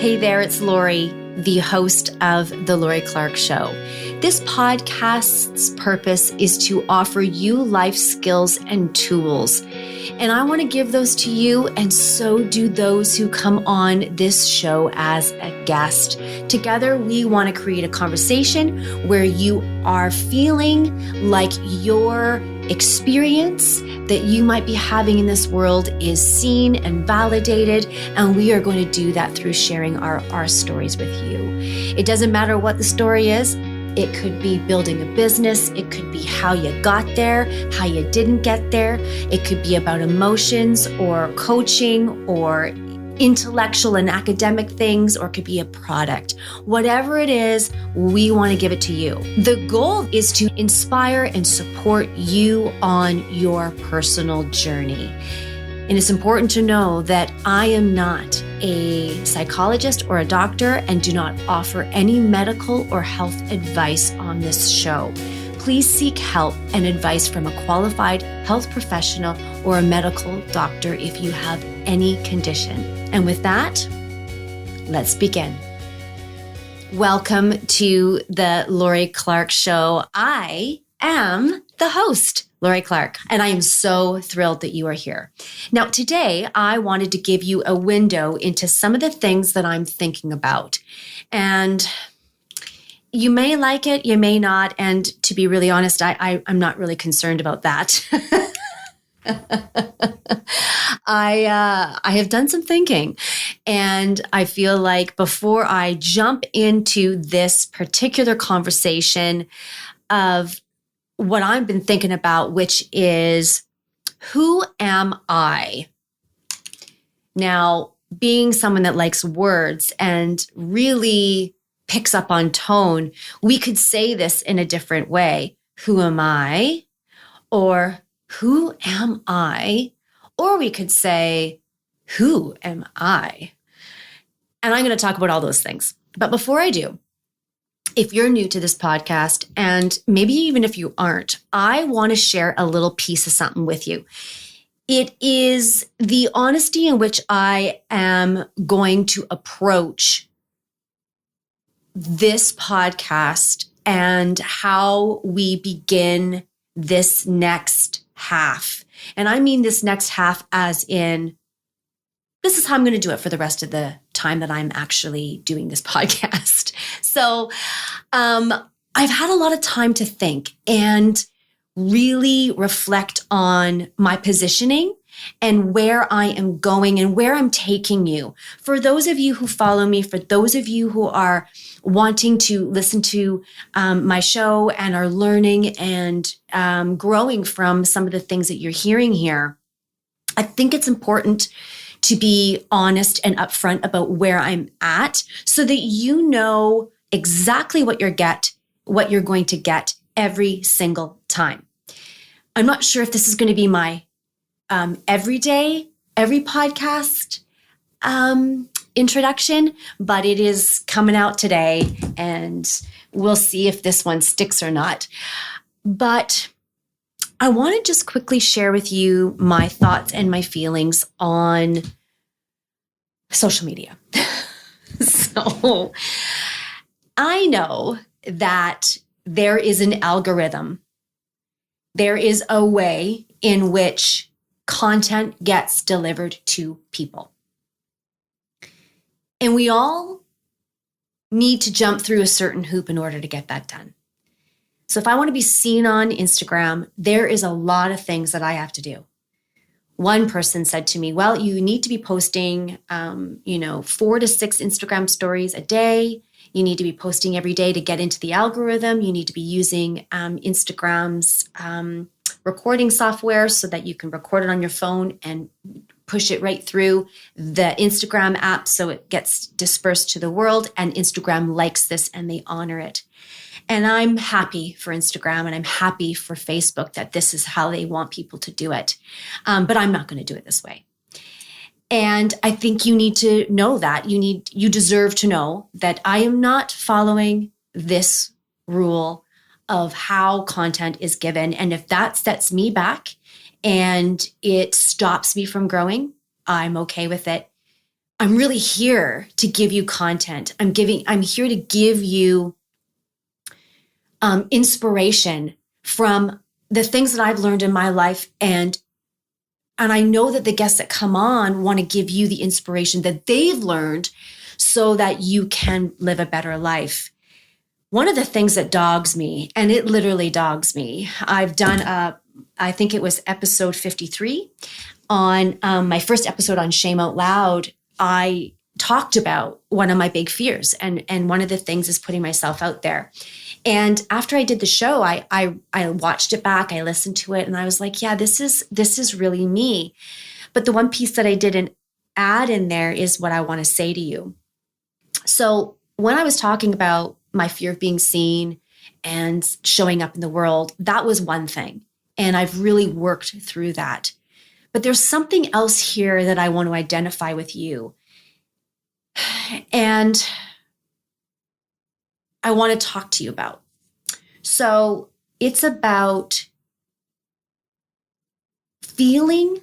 Hey there, it's Lori, the host of The Lori Clark Show. This podcast's purpose is to offer you life skills and tools. And I want to give those to you, and so do those who come on this show as a guest. Together, we want to create a conversation where you are feeling like your experience that you might be having in this world is seen and validated, and we are going to do that through sharing our stories with you. It doesn't matter what the story is. It could be building a business. It could be how you got there, how you didn't get there. It could be about emotions or coaching or intellectual and academic things, or it could be a product. Whatever it is, we want to give it to you. The goal is to inspire and support you on your personal journey. And it's important to know that I am not a psychologist or a doctor and do not offer any medical or health advice on this show. Please seek help and advice from a qualified health professional or a medical doctor if you have any condition. And with that, let's begin. Welcome to the Lori Clark Show. I am the host, Lori Clark, and I am so thrilled that you are here. Now, today, I wanted to give you a window into some of the things that I'm thinking about. And you may like it, you may not. And to be really honest, I'm not really concerned about that. I have done some thinking, and I feel like before I jump into this particular conversation of what I've been thinking about, which is, who am I? Now, being someone that likes words and really picks up on tone, we could say this in a different way. Who am I? Or who am I? Or we could say, who am I? And I'm going to talk about all those things. But before I do, if you're new to this podcast, and maybe even if you aren't, I want to share a little piece of something with you. It is the honesty in which I am going to approach this podcast and how we begin this next half. And I mean this next half as in, this is how I'm going to do it for the rest of the time that I'm actually doing this podcast. So I've had a lot of time to think and really reflect on my positioning and where I am going and where I'm taking you. For those of you who follow me, for those of you who are wanting to listen to my show and are learning and growing from some of the things that you're hearing here, I think it's important to be honest and upfront about where I'm at so that you know exactly what you're going to get every single time. I'm not sure if this is going to be my every podcast introduction, but it is coming out today, and we'll see if this one sticks or not. But I want to just quickly share with you my thoughts and my feelings on social media. So I know that there is an algorithm. There is a way in which content gets delivered to people. And we all need to jump through a certain hoop in order to get that done. So if I want to be seen on Instagram, there is a lot of things that I have to do. One person said to me, well, you need to be posting, 4 to 6 Instagram stories a day. You need to be posting every day to get into the algorithm. You need to be using Instagram's recording software so that you can record it on your phone and push it right through the Instagram app so it gets dispersed to the world, and Instagram likes this and they honor it. And I'm happy for Instagram and I'm happy for Facebook that this is how they want people to do it. But I'm not going to do it this way. And I think you need to know that. You deserve to know that I am not following this rule of how content is given. And if that sets me back and it stops me from growing, I'm okay with it. I'm really here to give you content. I'm here to give you inspiration from the things that I've learned in my life. And I know that the guests that come on want to give you the inspiration that they've learned so that you can live a better life. One of the things that dogs me, and it literally dogs me, I've done, I think it was episode 53 on my first episode on Shame Out Loud. I talked about one of my big fears. And one of the things is putting myself out there. And after I did the show, I watched it back, I listened to it, and I was like, yeah, this is really me. But the one piece that I didn't add in there is what I want to say to you. So when I was talking about my fear of being seen and showing up in the world, that was one thing. And I've really worked through that. But there's something else here that I want to identify with you. And I want to talk to you about. So it's about feeling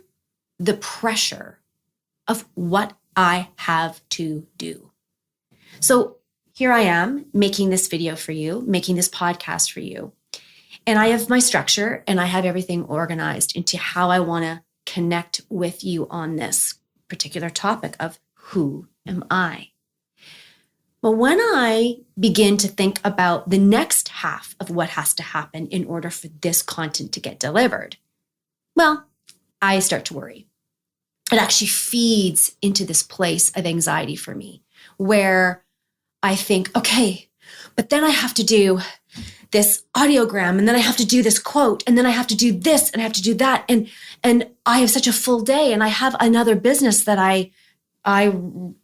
the pressure of what I have to do. So here I am making this video for you, making this podcast for you. And I have my structure and I have everything organized into how I want to connect with you on this particular topic of who am I? But when I begin to think about the next half of what has to happen in order for this content to get delivered, well, I start to worry. It actually feeds into this place of anxiety for me where I think, okay, but then I have to do this audiogram and then I have to do this quote and then I have to do this and I have to do that. And I have such a full day and I have another business that I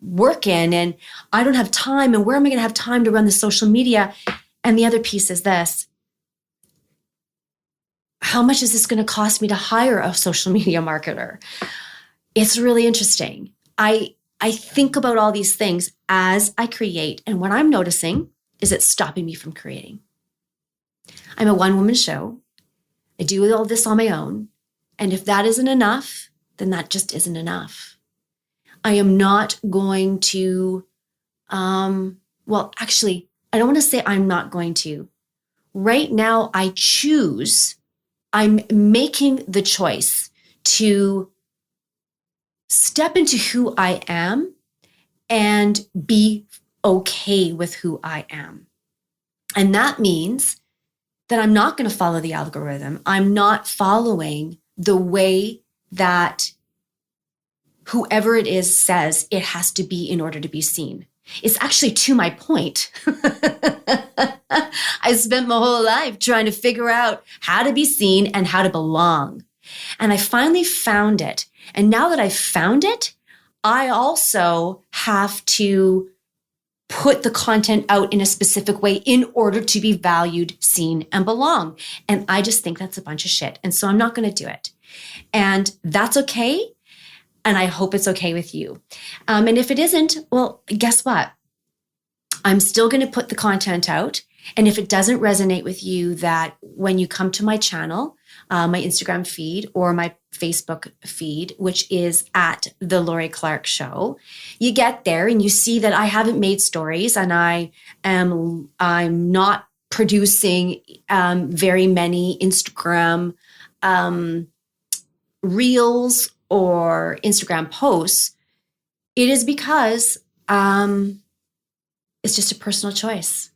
work in and I don't have time. And where am I going to have time to run the social media? And the other piece is this. How much is this going to cost me to hire a social media marketer? It's really interesting. I think about all these things as I create. And what I'm noticing is it's stopping me from creating. I'm a one-woman show. I do all this on my own. And if that isn't enough, then that just isn't enough. I am not going to, actually, I don't want to say I'm not going to. Right now, I'm making the choice to step into who I am and be okay with who I am. And that means that I'm not going to follow the algorithm. I'm not following the way that whoever it is says it has to be in order to be seen. It's actually to my point. I spent my whole life trying to figure out how to be seen and how to belong. And I finally found it. And now that I've found it, I also have to put the content out in a specific way in order to be valued, seen, and belong. And I just think that's a bunch of shit. And so I'm not going to do it. And that's okay. And I hope it's okay with you. And if it isn't, well, guess what? I'm still going to put the content out. And if it doesn't resonate with you, that when you come to my channel, my Instagram feed or my Facebook feed, which is at The Lori Clark Show, you get there and you see that I haven't made stories and I'm not producing very many Instagram reels or Instagram posts. It is because it's just a personal choice.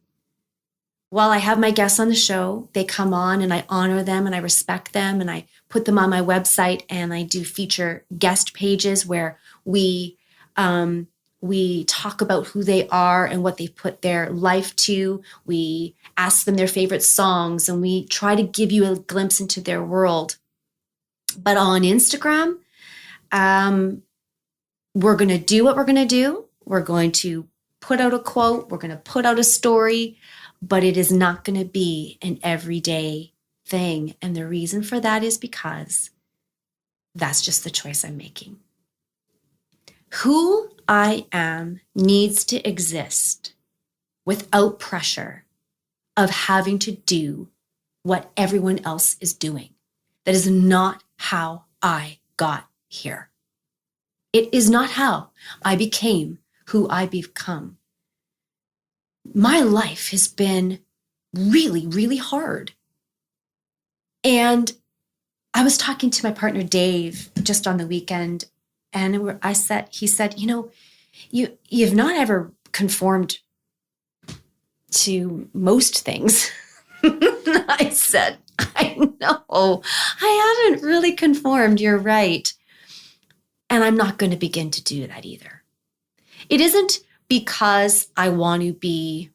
While I have my guests on the show, they come on and I honor them and I respect them and I put them on my website and I do feature guest pages where we talk about who they are and what they put their life to. We ask them their favorite songs and we try to give you a glimpse into their world. But on Instagram, we're going to do what we're going to do. We're going to put out a quote. We're going to put out a story. But it is not going to be an everyday thing. And the reason for that is because that's just the choice I'm making. Who I am needs to exist without pressure of having to do what everyone else is doing. That is not how I got here. It is not how I became who I become. My life has been really, really hard. And I was talking to my partner, Dave, just on the weekend, and he said, you've not ever conformed to most things. I said, I know, I haven't really conformed. You're right. And I'm not going to begin to do that either. It isn't because I want to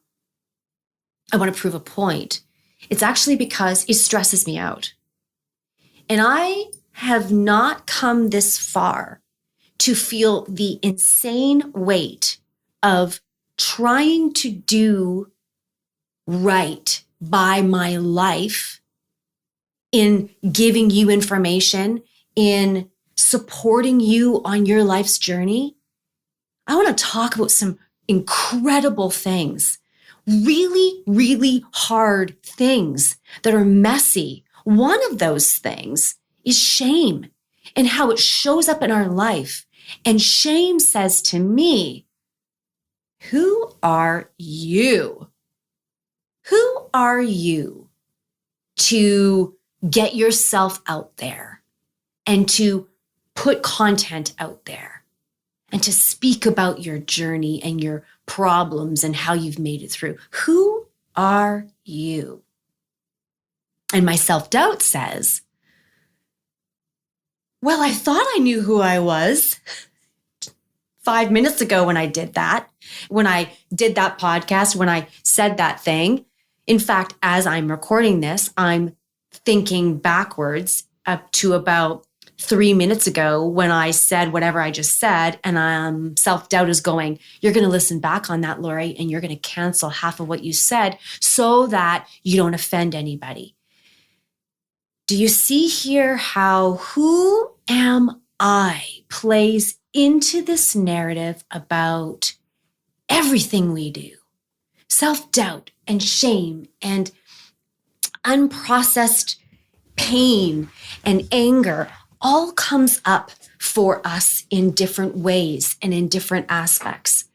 prove a point. It's actually because it stresses me out. And I have not come this far to feel the insane weight of trying to do right by my life in giving you information, in supporting you on your life's journey. I want to talk about some incredible things, really, really hard things that are messy. One of those things is shame and how it shows up in our life. And shame says to me, who are you? Who are you to get yourself out there and to put content out there and to speak about your journey and your problems and how you've made it through? Who are you? And my self-doubt says, well, I thought I knew who I was 5 minutes ago when I did that podcast, when I said that thing. In fact, as I'm recording this, I'm thinking backwards up to about 3 minutes ago when I said whatever I just said, and self-doubt is going, you're going to listen back on that, Lori, and you're going to cancel half of what you said so that you don't offend anybody. Do you see here how who am I plays into this narrative about everything we do? Self-doubt and shame and unprocessed pain and anger all comes up for us in different ways and in different aspects.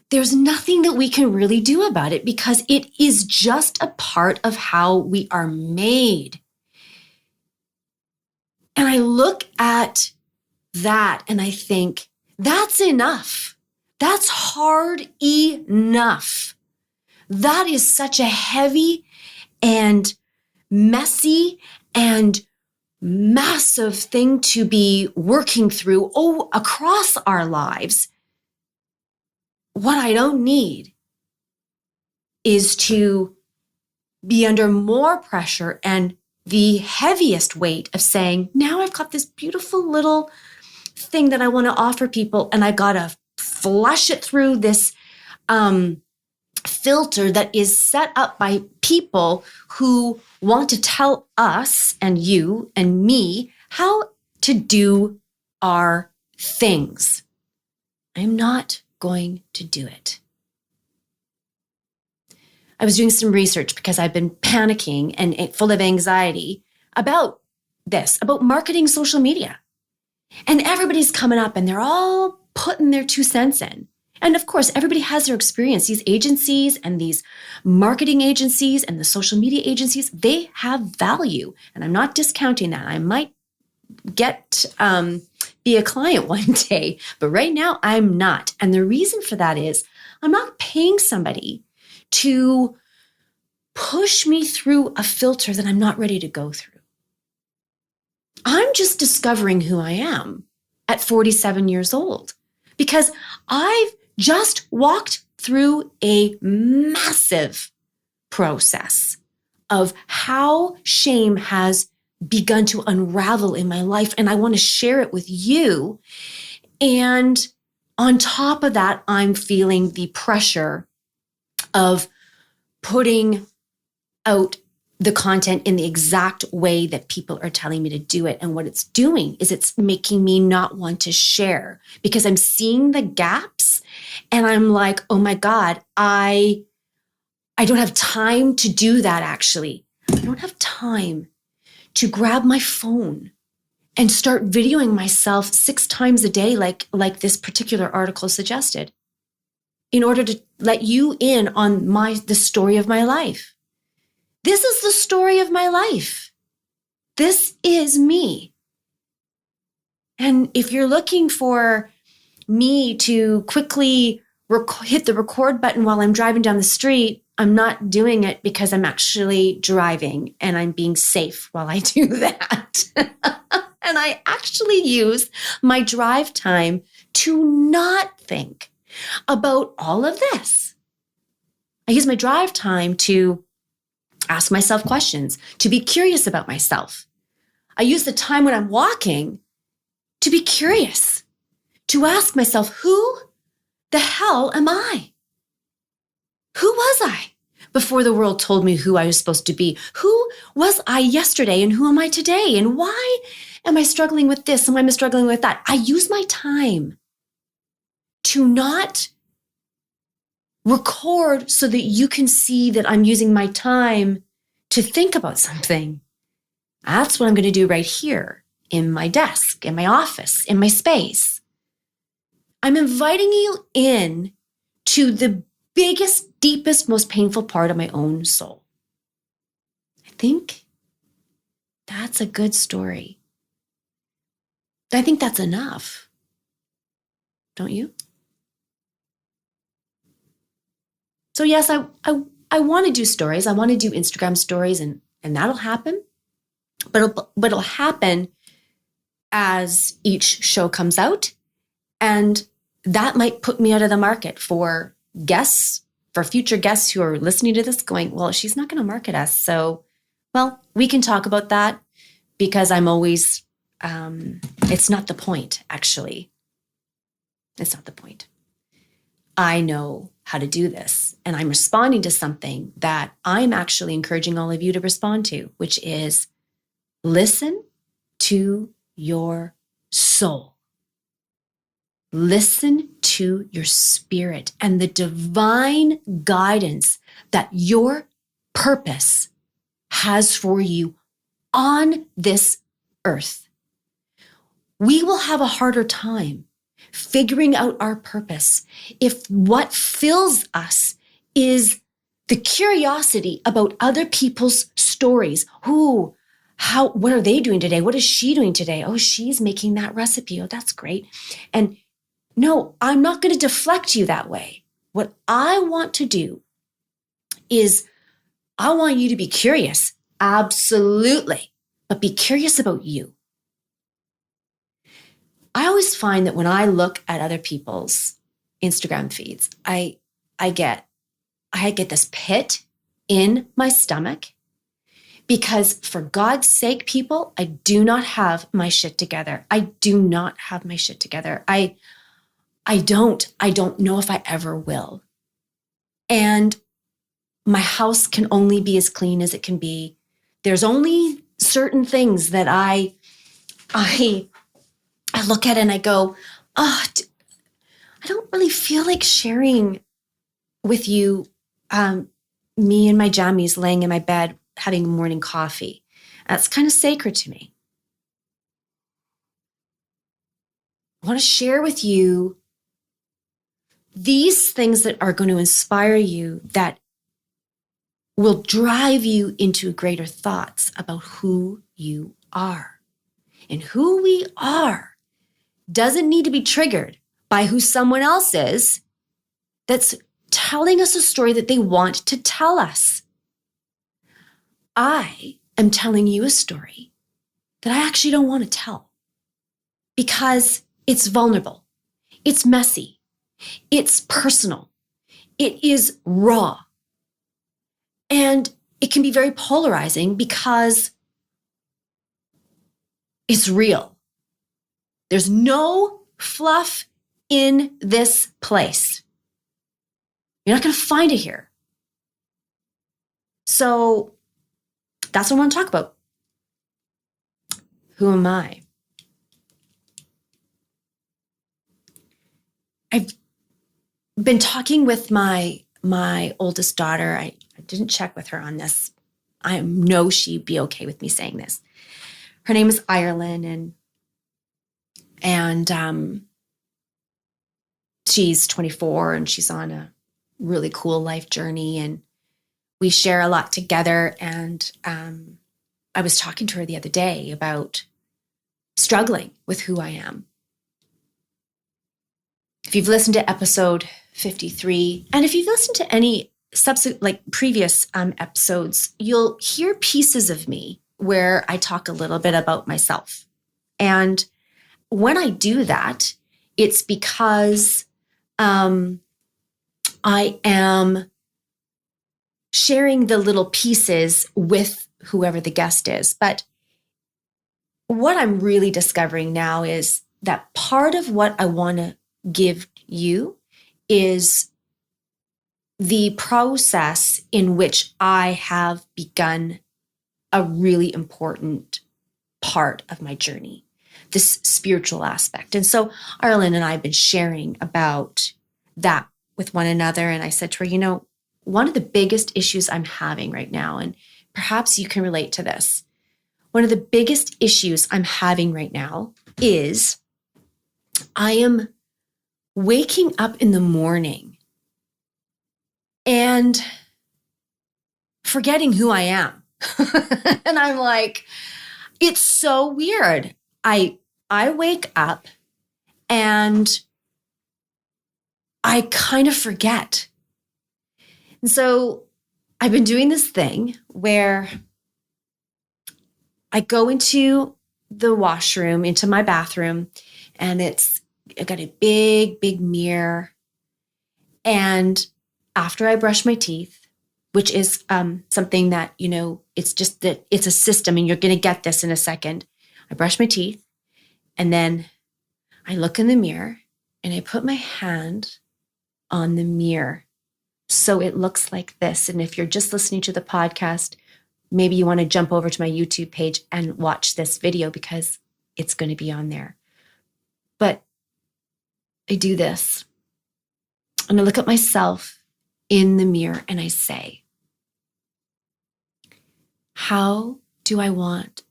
There's nothing that we can really do about it because it is just a part of how we are made. And I look at that and I think, that's enough. That's hard enough. That is such a heavy and messy and massive thing to be working through across our lives. What I don't need is to be under more pressure and the heaviest weight of saying, now I've got this beautiful little thing that I want to offer people, and I got to flush it through this filter that is set up by people who want to tell us and you and me how to do our things. I'm not going to do it. I was doing some research because I've been panicking and full of anxiety about this, about marketing social media. And everybody's coming up and they're all putting their 2 cents in. And of course, everybody has their experience. These agencies and these marketing agencies and the social media agencies, they have value. And I'm not discounting that. I might be a client one day, but right now I'm not. And the reason for that is I'm not paying somebody to push me through a filter that I'm not ready to go through. I'm just discovering who I am at 47 years old because I've just walked through a massive process of how shame has begun to unravel in my life. And I want to share it with you. And on top of that, I'm feeling the pressure of putting out the content in the exact way that people are telling me to do it. And what it's doing is it's making me not want to share because I'm seeing the gaps and I'm like, oh my God, I don't have time to do that actually. I don't have time to grab my phone and start videoing myself 6 times a day, like this particular article suggested, in order to let you in on the story of my life. This is the story of my life. This is me. And if you're looking for me to quickly hit the record button while I'm driving down the street, I'm not doing it because I'm actually driving and I'm being safe while I do that. And I actually use my drive time to not think about all of this. I use my drive time to ask myself questions, to be curious about myself. I use the time when I'm walking to be curious, to ask myself, who the hell am I? Who was I before the world told me who I was supposed to be? Who was I yesterday and who am I today? And why am I struggling with this and why am I struggling with that? I use my time to not record so that you can see that I'm using my time to think about something. That's what I'm going to do right here in my desk, in my office, in my space. I'm inviting you in to the biggest, deepest, most painful part of my own soul. I think that's a good story. I think that's enough. Don't you? So yes, I want to do stories. I want to do Instagram stories and that'll happen. But it'll happen as each show comes out. And that might put me out of the market for guests, for future guests who are listening to this going, well, she's not going to market us. So, well, we can talk about that because I'm always, it's not the point, actually. It's not the point. I know how to do this, and I'm responding to something that I'm actually encouraging all of you to respond to, which is listen to your soul. Listen to your spirit and the divine guidance that your purpose has for you on this earth. We will have a harder time figuring out our purpose if what fills us is the curiosity about other people's stories. What are they doing today? What is she doing today? Oh, she's making that recipe. Oh, that's great. And no, I'm not going to deflect you that way. What I want to do is I want you to be curious. Absolutely. But be curious about you. I always find that when I look at other people's Instagram feeds, I get this pit in my stomach because for God's sake, people, I do not have my shit together. I do not have my shit together. I don't know if I ever will. And my house can only be as clean as it can be. There's only certain things that I look at and I go, I don't really feel like sharing with you me and my jammies laying in my bed having morning coffee. That's kind of sacred to me. I want to share with you these things that are going to inspire you, that will drive you into greater thoughts about who you are. And who we are doesn't need to be triggered by who someone else is that's telling us a story that they want to tell us. I am telling you a story that I actually don't want to tell because it's vulnerable, it's messy, it's personal, it is raw, and it can be very polarizing because it's real. There's no fluff in this place. You're not going to find it here. So that's what I want to talk about. Who am I? I've been talking with my oldest daughter. I didn't check with her on this. I know she'd be okay with me saying this. Her name is Ireland, and And she's 24 and she's on a really cool life journey. And we share a lot together. And I was talking to her the other day about struggling with who I am. If you've listened to episode 53, and if you've listened to any previous episodes, you'll hear pieces of me where I talk a little bit about myself. And when I do that, it's because I am sharing the little pieces with whoever the guest is. But what I'm really discovering now is that part of what I want to give you is the process in which I have begun a really important part of my journey, this spiritual aspect. And so Arlen and I have been sharing about that with one another. And I said to her, one of the biggest issues I'm having right now, and perhaps you can relate to this, one of the biggest issues I'm having right now is I am waking up in the morning and forgetting who I am. And I'm like, it's so weird. I wake up and I kind of forget. And so I've been doing this thing where I go into the washroom, into my bathroom, and I got a big, big mirror. And after I brush my teeth, which is something that, it's just that it's a system, and you're going to get this in a second. I brush my teeth, and then I look in the mirror, and I put my hand on the mirror so it looks like this. And if you're just listening to the podcast, maybe you want to jump over to my YouTube page and watch this video because it's going to be on there. But I do this, and I look at myself in the mirror and I say, how do I want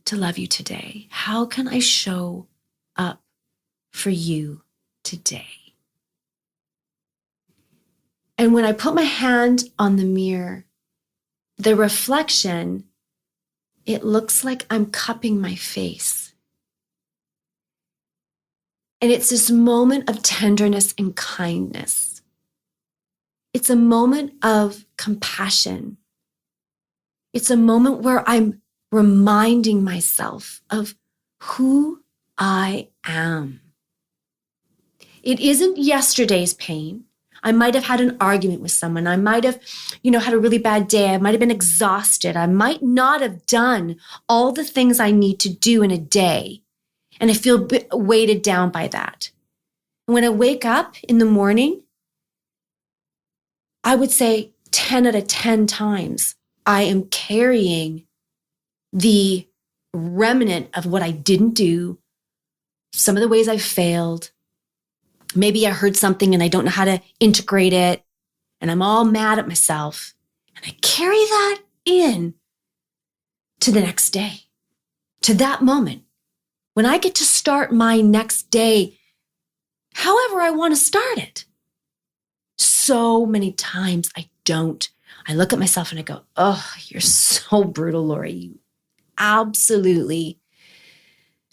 to love you today? How can I show up for you today? And when I put my hand on the mirror, the reflection, it looks like I'm cupping my face. And it's this moment of tenderness and kindness. It's a moment of compassion. It's a moment where I'm reminding myself of who I am. It isn't yesterday's pain. I might have had an argument with someone. I might have, had a really bad day. I might have been exhausted. I might not have done all the things I need to do in a day. And I feel weighted down by that. And when I wake up in the morning, I would say 10 out of 10 times, I am carrying the remnant of what I didn't do, some of the ways I failed. Maybe I heard something and I don't know how to integrate it, and I'm all mad at myself. And I carry that in to the next day, to that moment, when I get to start my next day however I want to start it. So many times I don't. I look at myself and I go, oh, you're so brutal, Lori. You absolutely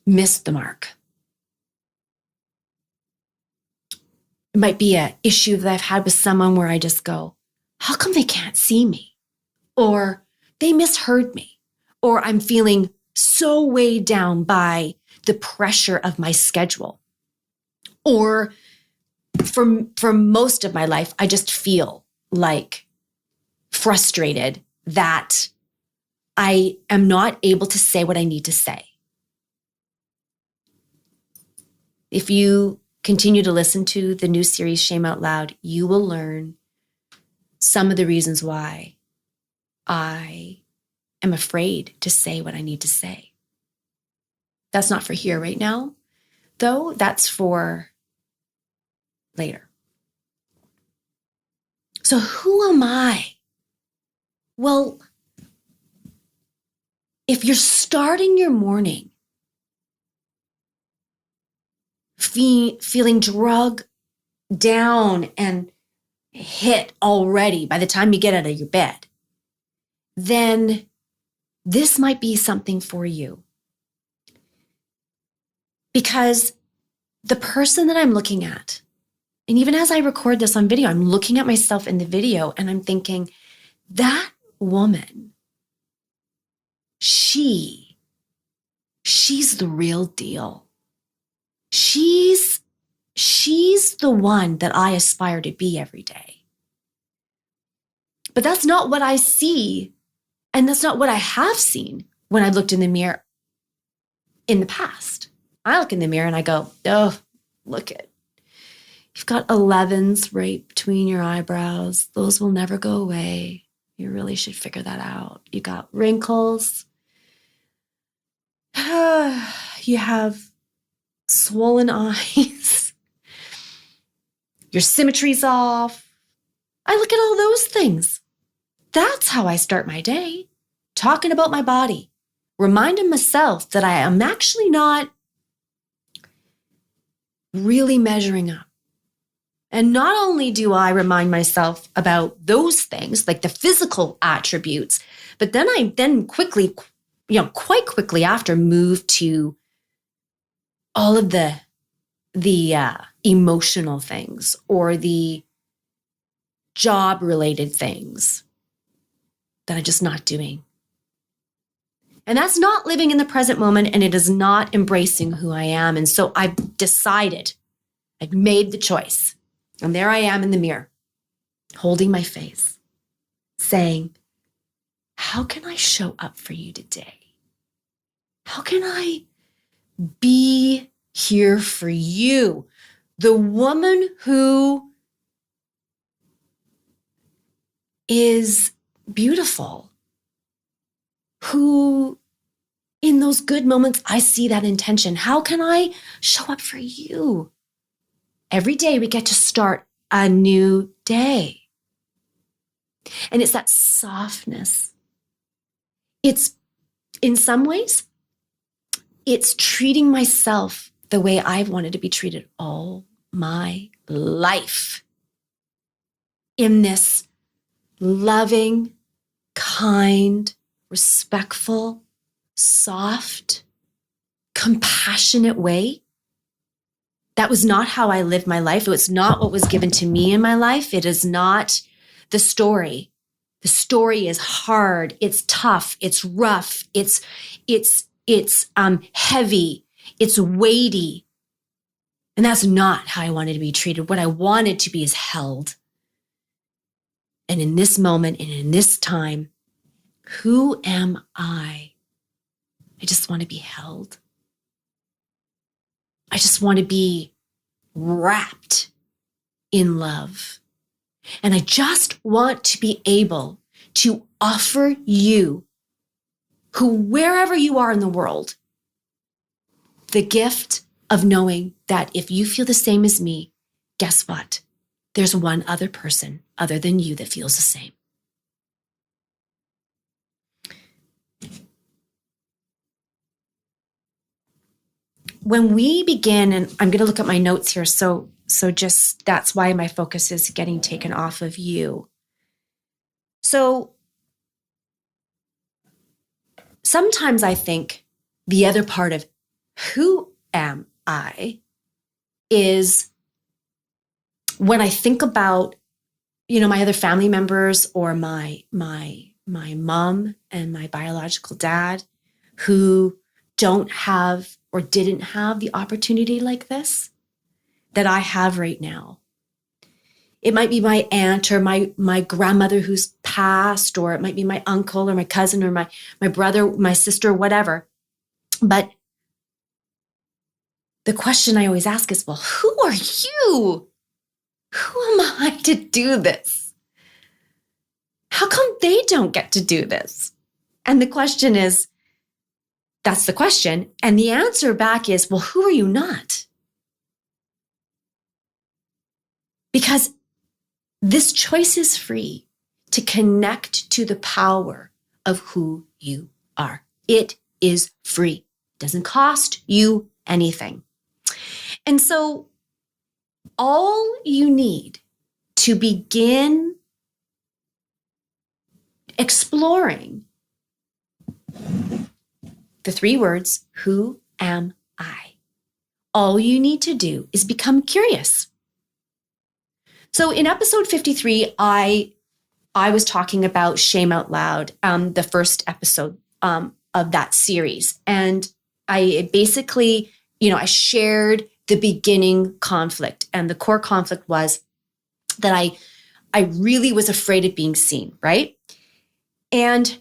missed the mark. It might be an issue that I've had with someone where I just go, how come they can't see me? Or they misheard me. Or I'm feeling so weighed down by the pressure of my schedule. Or for most of my life, I just feel like frustrated that I am not able to say what I need to say. If you continue to listen to the new series, Shame Out Loud, you will learn some of the reasons why I am afraid to say what I need to say. That's not for here right now, though. That's for later. So who am I? Well, if you're starting your morning feeling drug down and hit already by the time you get out of your bed, then this might be something for you. Because the person that I'm looking at, and even as I record this on video, I'm looking at myself in the video and I'm thinking, that woman, she's the real deal. She's the one that I aspire to be every day. But that's not what I see, and that's not what I have seen when I looked in the mirror in the past. I look in the mirror and I go, oh, look it. You've got 11s right between your eyebrows. Those will never go away. You really should figure that out. You got wrinkles. You have swollen eyes. Your symmetry's off. I look at all those things. That's how I start my day. Talking about my body. Reminding myself that I am actually not really measuring up. And not only do I remind myself about those things, like the physical attributes, but then I quickly, quite quickly after move to all of the emotional things or the job-related things that I'm just not doing. And that's not living in the present moment, and it is not embracing who I am. And so I've decided, I've made the choice. And there I am in the mirror, holding my face, saying, how can I show up for you today? How can I be here for you? The woman who is beautiful, who in those good moments, I see that intention. How can I show up for you? Every day we get to start a new day. And it's that softness. It's, in some ways, it's treating myself the way I've wanted to be treated all my life. In this loving, kind, respectful, soft, compassionate way. That was not how I lived my life. It was not what was given to me in my life. It is not the story. The story is hard. It's tough. It's rough. It's heavy. It's weighty. And that's not how I wanted to be treated. What I wanted to be is held. And in this moment and in this time, who am I? I just want to be held. I just want to be wrapped in love. And I just want to be able to offer you, who wherever you are in the world, the gift of knowing that if you feel the same as me, guess what? There's one other person other than you that feels the same. When we begin, and I'm going to look at my notes here, so just that's why my focus is getting taken off of you. So sometimes I think the other part of who am I is when I think about, my other family members or my mom and my biological dad who don't have or didn't have the opportunity like this that I have right now. It might be my aunt or my grandmother who's passed, or it might be my uncle or my cousin or my brother, my sister, whatever. But the question I always ask is, well, who are you? Who am I to do this? How come they don't get to do this? And the question is, that's the question. And the answer back is, well, who are you not? Because this choice is free to connect to the power of who you are. It is free. It doesn't cost you anything. And so all you need to begin exploring the 3 words, who am I? All you need to do is become curious. So in episode 53, I was talking about shame out loud, the first episode of that series. And I basically, I shared the beginning conflict. And the core conflict was that I really was afraid of being seen, right? And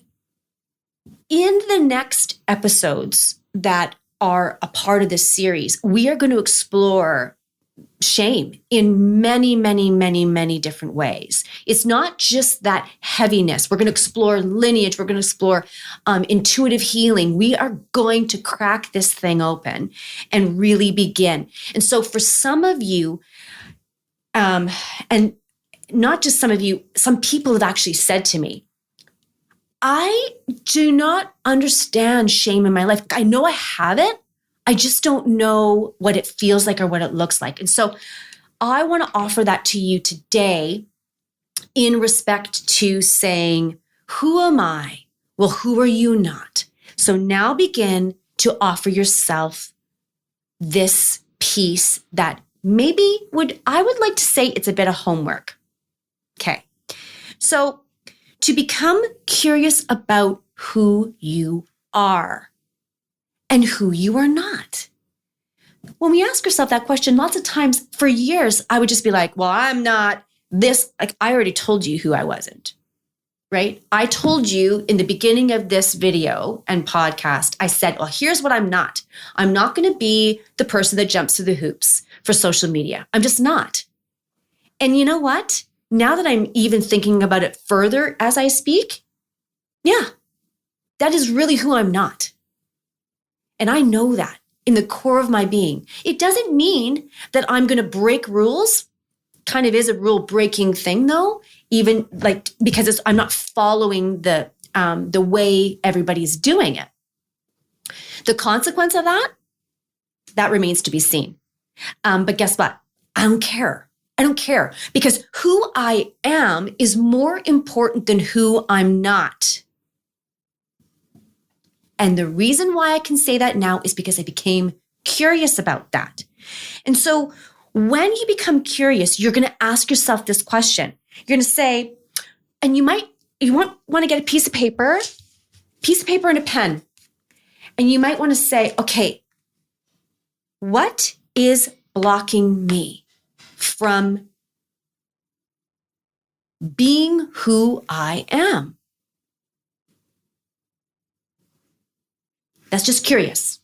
in the next episodes that are a part of this series, we are going to explore shame in many, many, many, many different ways. It's not just that heaviness. We're going to explore lineage. We're going to explore intuitive healing. We are going to crack this thing open and really begin. And so for some of you, and not just some of you, some people have actually said to me, I do not understand shame in my life. I know I have it. I just don't know what it feels like or what it looks like. And so I want to offer that to you today in respect to saying, who am I? Well, who are you not? So now begin to offer yourself this piece that I would like to say it's a bit of homework. Okay. So to become curious about who you are and who you are not. When we ask ourselves that question, lots of times for years, I would just be like, well, I'm not this. Like, I already told you who I wasn't, right? I told you in the beginning of this video and podcast, I said, well, here's what I'm not. I'm not going to be the person that jumps through the hoops for social media. I'm just not. And you know what? Now that I'm even thinking about it further as I speak, yeah, that is really who I'm not. And I know that in the core of my being. It doesn't mean that I'm going to break rules. Kind of is a rule breaking thing though, even like, because I'm not following the way everybody's doing it. The consequence of that remains to be seen. But guess what? I don't care. I don't care because who I am is more important than who I'm not. And the reason why I can say that now is because I became curious about that. And so when you become curious, you're going to ask yourself this question. You're going to say, and you want to get a piece of paper and a pen. And you might want to say, okay, what is blocking me from being who I am? That's just curious.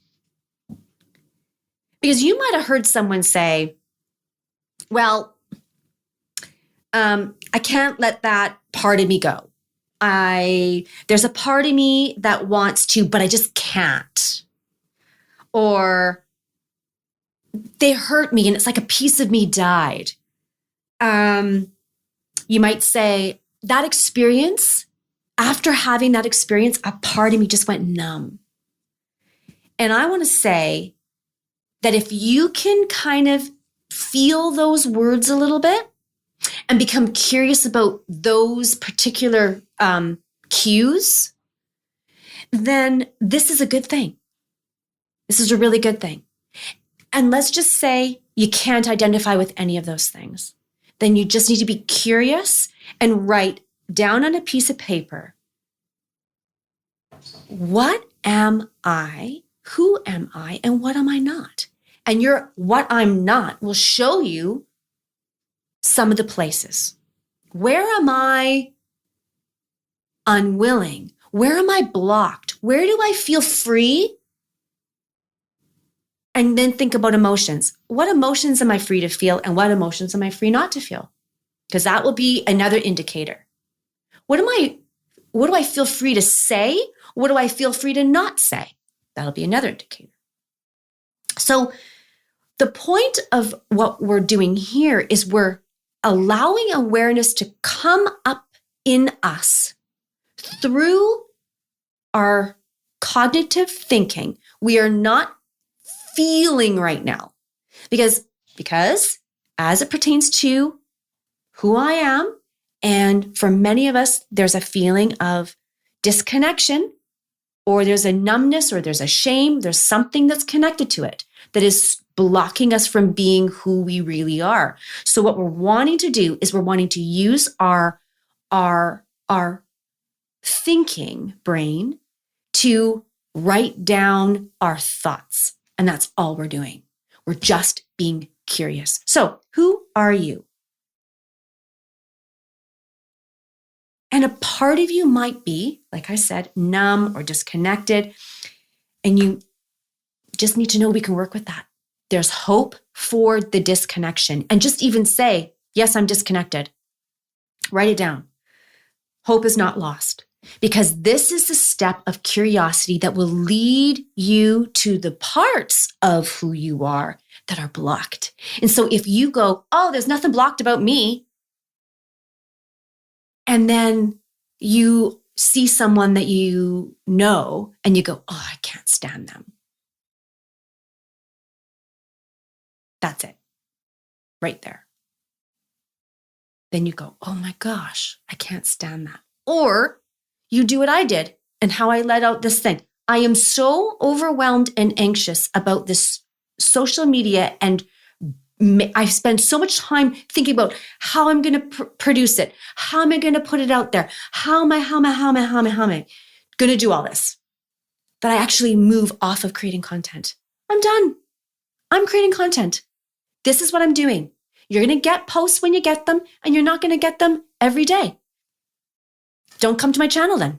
Because you might have heard someone say, well, I can't let that part of me go. There's a part of me that wants to, but I just can't. Or they hurt me and it's like a piece of me died. You might say that experience, after having that experience, a part of me just went numb. And I want to say that if you can kind of feel those words a little bit and become curious about those particular cues, then this is a good thing. This is a really good thing. And let's just say you can't identify with any of those things. Then you just need to be curious and write down on a piece of paper, what am I? Who am I? And what am I not? And your what I'm not will show you some of the places. Where am I unwilling? Where am I blocked? Where do I feel free? And then think about emotions. What emotions am I free to feel? And what emotions am I free not to feel? Because that will be another indicator. What do I feel free to say? What do I feel free to not say? That'll be another indicator. So the point of what we're doing here is we're allowing awareness to come up in us through our cognitive thinking. We are not feeling right now. Because as it pertains to who I am, and for many of us, there's a feeling of disconnection, or there's a numbness, or there's a shame, there's something that's connected to it that is blocking us from being who we really are. So what we're wanting to do is we're wanting to use our thinking brain to write down our thoughts. And that's all we're doing. We're just being curious. So who are you? And a part of you might be, like I said, numb or disconnected. And you just need to know we can work with that. There's hope for the disconnection. And just even say, yes, I'm disconnected. Write it down. Hope is not lost, because this is the step of curiosity that will lead you to the parts of who you are that are blocked. And so if you go, oh, there's nothing blocked about me, and then you see someone that you know and you go, oh, I can't stand them. That's it. Right there. Then you go, oh my gosh, I can't stand that. Or you do what I did and how I let out this thing. I am so overwhelmed and anxious about this social media, and I spend so much time thinking about how I'm going to produce it. How am I going to put it out there? How am I going to do all this? That I actually move off of creating content. I'm done. I'm creating content. This is what I'm doing. You're going to get posts when you get them, and you're not going to get them every day. Don't come to my channel then.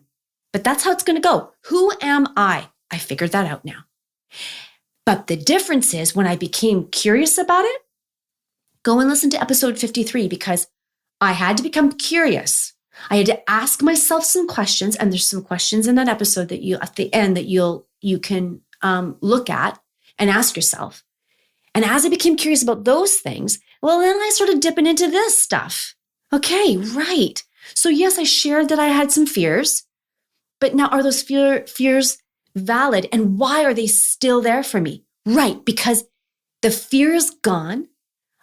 But that's how it's going to go. Who am I? I figured that out now. But the difference is when I became curious about it, go and listen to episode 53, because I had to become curious. I had to ask myself some questions, and there's some questions in that episode that you at the end that you can look at and ask yourself. And as I became curious about those things, well, then I started dipping into this stuff. Okay, right. So yes, I shared that I had some fears, but now are those fears valid? And why are they still there for me? Right, because the fear is gone.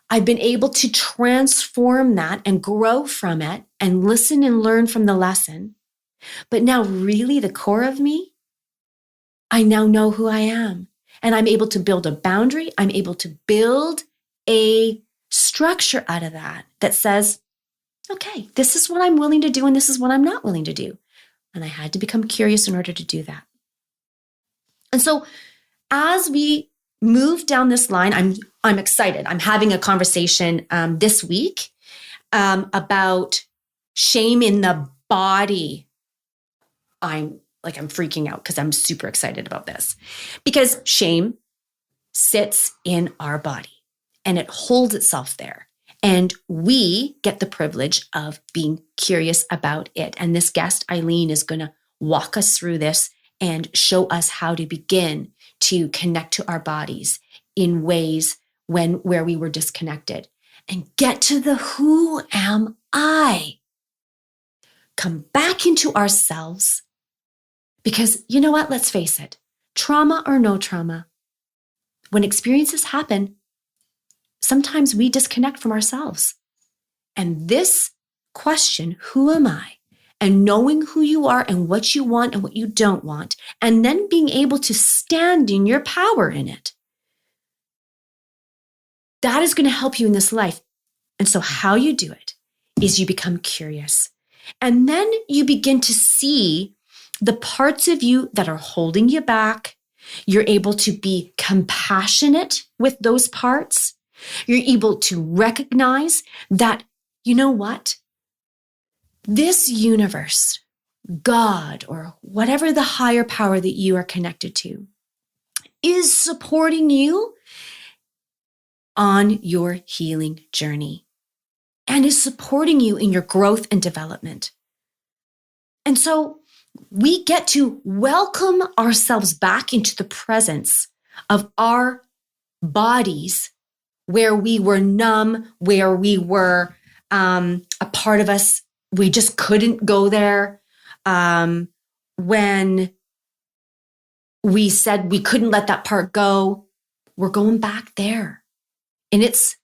I've been able to transform that and grow from it and listen and learn from the lesson. But now really the core of me, I now know who I am. And I'm able to build a boundary. I'm able to build a structure out of that says, okay, this is what I'm willing to do and this is what I'm not willing to do. And I had to become curious in order to do that. And so as we move down this line, I'm excited. I'm having a conversation this week about shame in the body. I'm freaking out because I'm super excited about this, because shame sits in our body and it holds itself there. And we get the privilege of being curious about it. And this guest, Eileen, is going to walk us through this and show us how to begin to connect to our bodies in ways where we were disconnected, and get to the who am I? Come back into ourselves. Because you know what? Let's face it, trauma or no trauma, when experiences happen, sometimes we disconnect from ourselves. And this question, who am I? And knowing who you are and what you want and what you don't want, and then being able to stand in your power in it, that is going to help you in this life. And so how you do it is you become curious. And then you begin to see the parts of you that are holding you back. You're able to be compassionate with those parts. You're able to recognize that, you know what? This universe, God, or whatever the higher power that you are connected to, is supporting you on your healing journey and is supporting you in your growth and development. And so we get to welcome ourselves back into the presence of our bodies where we were numb, where we were a part of us, we just couldn't go there. When we said we couldn't let that part go, we're going back there. And it's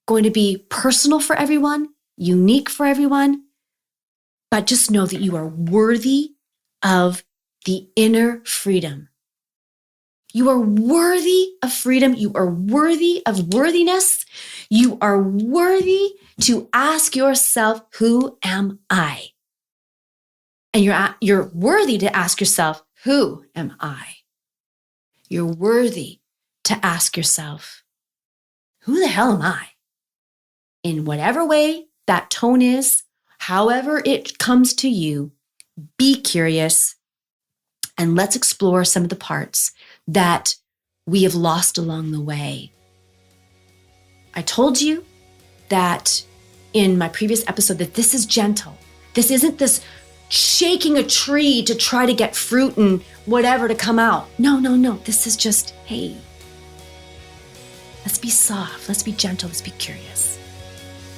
going to be personal for everyone, unique for everyone. But just know that you are worthy of the inner freedom. You are worthy of freedom. You are worthy of worthiness. You are worthy to ask yourself, who am I? And you're worthy to ask yourself, who am I? You're worthy to ask yourself, who the hell am I? In whatever way that tone is, however it comes to you, be curious and let's explore some of the parts that we have lost along the way. I told you that in my previous episode that this is gentle. This isn't this shaking a tree to try to get fruit and whatever to come out. No. This is just, hey, let's be soft, let's be gentle, let's be curious.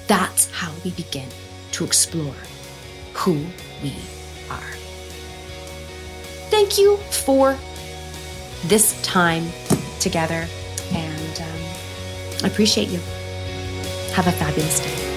That's how we begin to explore who we are. Thank you for this time together, and I appreciate you. Have a fabulous day.